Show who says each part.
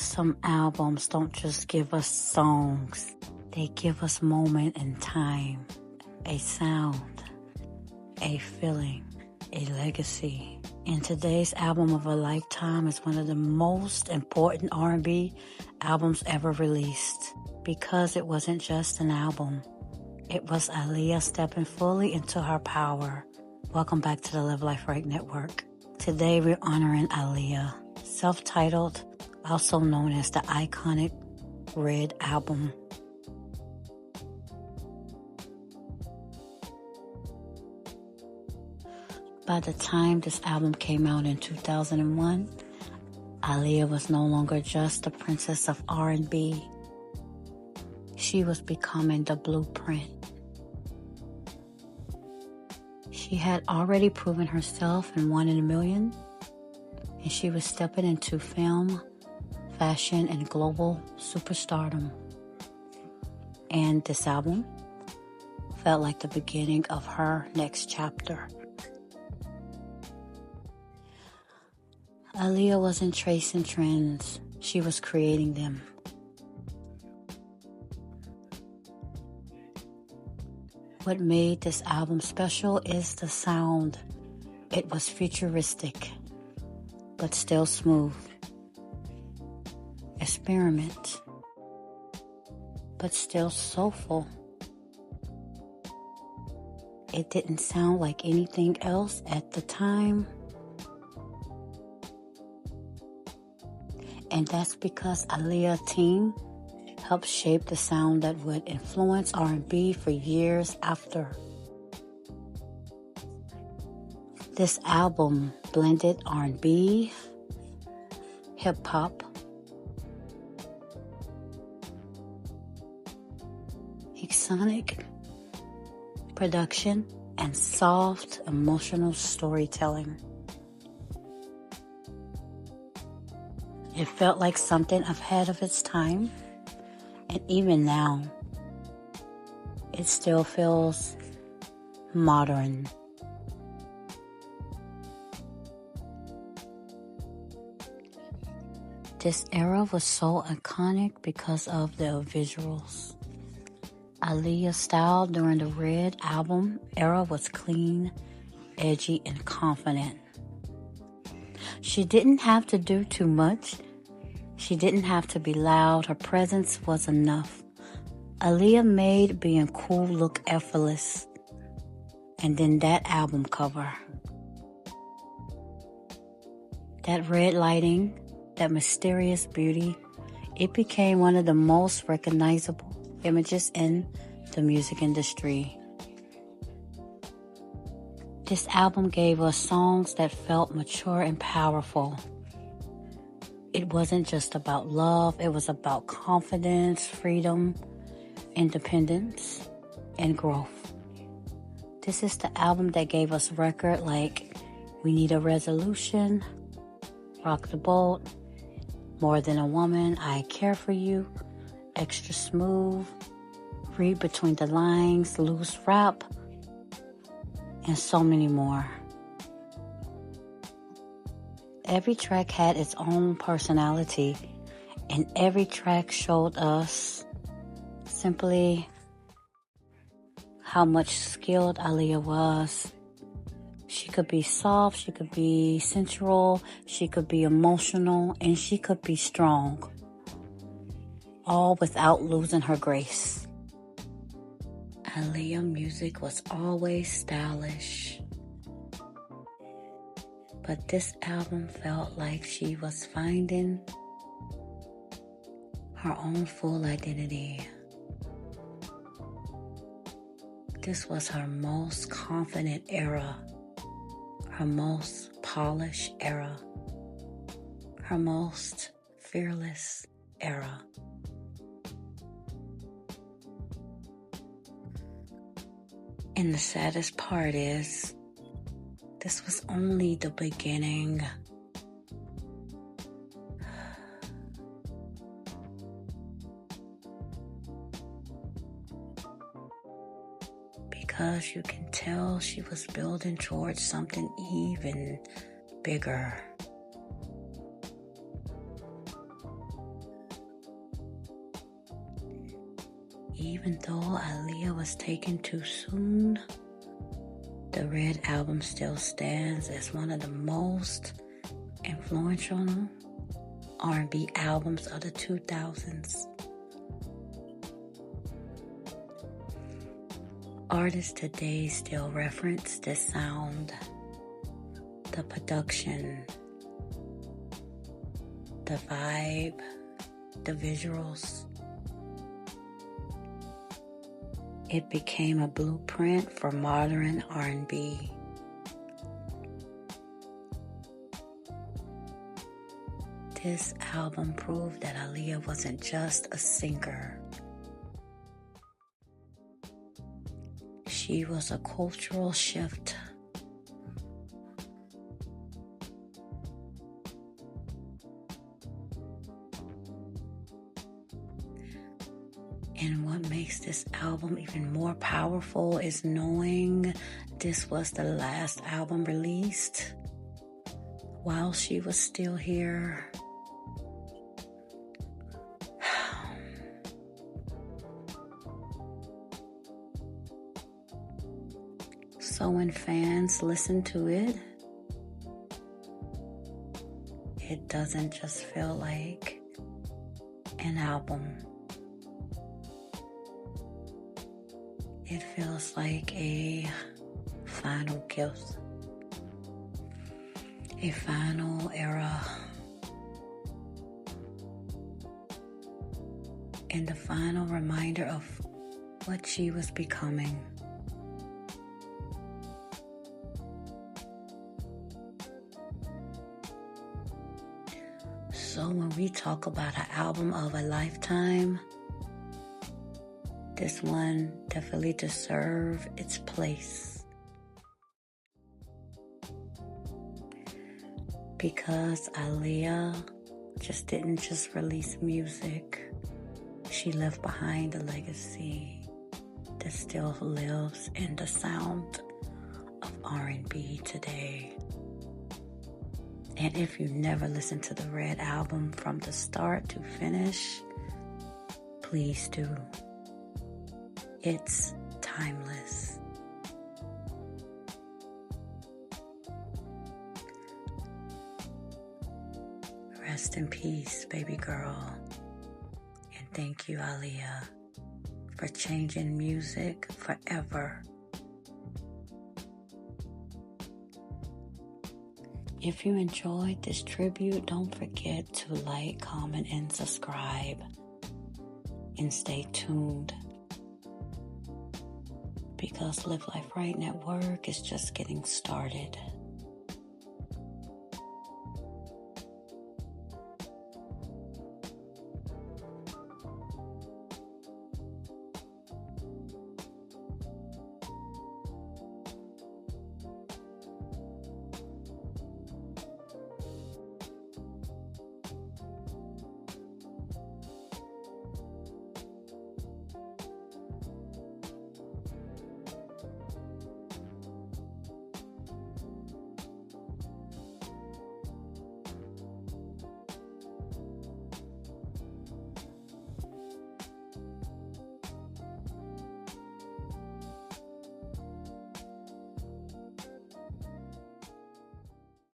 Speaker 1: Some albums don't just give us songs. They give us moment in time, a sound, a feeling, a legacy. And today's album of a lifetime is one of the most important R&B albums ever released, because it wasn't just an album. It was Aaliyah stepping fully into her power. Welcome back to the Live Life Right Network. Today we're honoring Aaliyah, self-titled, also known as the iconic Red Album. By the time this album came out in 2001, Aaliyah was no longer just the princess of R&B. She was becoming the blueprint. She had already proven herself in One in a Million, and she was stepping into film, fashion, and global superstardom. And this album felt like the beginning of her next chapter. Aaliyah wasn't tracing trends, she was creating them. What made this album special is the sound. It was futuristic, but still smooth. Experiment, but still soulful. It didn't sound like anything else at the time. And that's because Aaliyah's team helped shape the sound that would influence R&B for years after. This album blended R&B, hip-hop, sonic production, and soft, emotional storytelling. It felt like something ahead of its time, and even now, it still feels modern. This era was so iconic because of the visuals. Aaliyah's style during the Red Album era was clean, edgy, and confident. She didn't have to do too much. She didn't have to be loud. Her presence was enough. Aaliyah made being cool look effortless. And then that album cover. That red lighting, that mysterious beauty, it became one of the most recognizable images in the music industry. This album gave us songs that felt mature and powerful. It wasn't just about love, it was about confidence, freedom, independence, and growth. This is the album that gave us records like We Need a Resolution, Rock the Boat, More Than a Woman, I Care For You, Extra Smooth, Read Between the Lines, Loose Rap, and so many more. Every track had its own personality, and every track showed us simply how much skilled Aaliyah was. She could be soft, she could be sensual, she could be emotional, and she could be strong, all without losing her grace. Aaliyah music was always stylish, but this album felt like she was finding her own full identity. This was her most confident era, her most polished era, her most fearless era. And the saddest part is, this was only the beginning. Because you can tell she was building towards something even bigger. Even though Aaliyah was taken too soon, the Red Album still stands as one of the most influential R&B albums of the 2000s. Artists today still reference this sound, the production, the vibe, the visuals. It became a blueprint for modern R&B. This album proved that Aaliyah wasn't just a singer. She was a cultural shift. And what makes this album even more powerful is knowing this was the last album released while she was still here. So when fans listen to it, it doesn't just feel like an album. It feels like a final gift, a final era, and the final reminder of what she was becoming. So when we talk about an album of a lifetime, this one definitely deserves its place. Because Aaliyah didn't just release music. She left behind a legacy that still lives in the sound of R&B today. And if you never listened to the Red Album from the start to finish, please do. It's timeless. Rest in peace, baby girl. And thank you, Aaliyah, for changing music forever. If you enjoyed this tribute, don't forget to like, comment, and subscribe. And stay tuned, because Live Life Right Network is just getting started.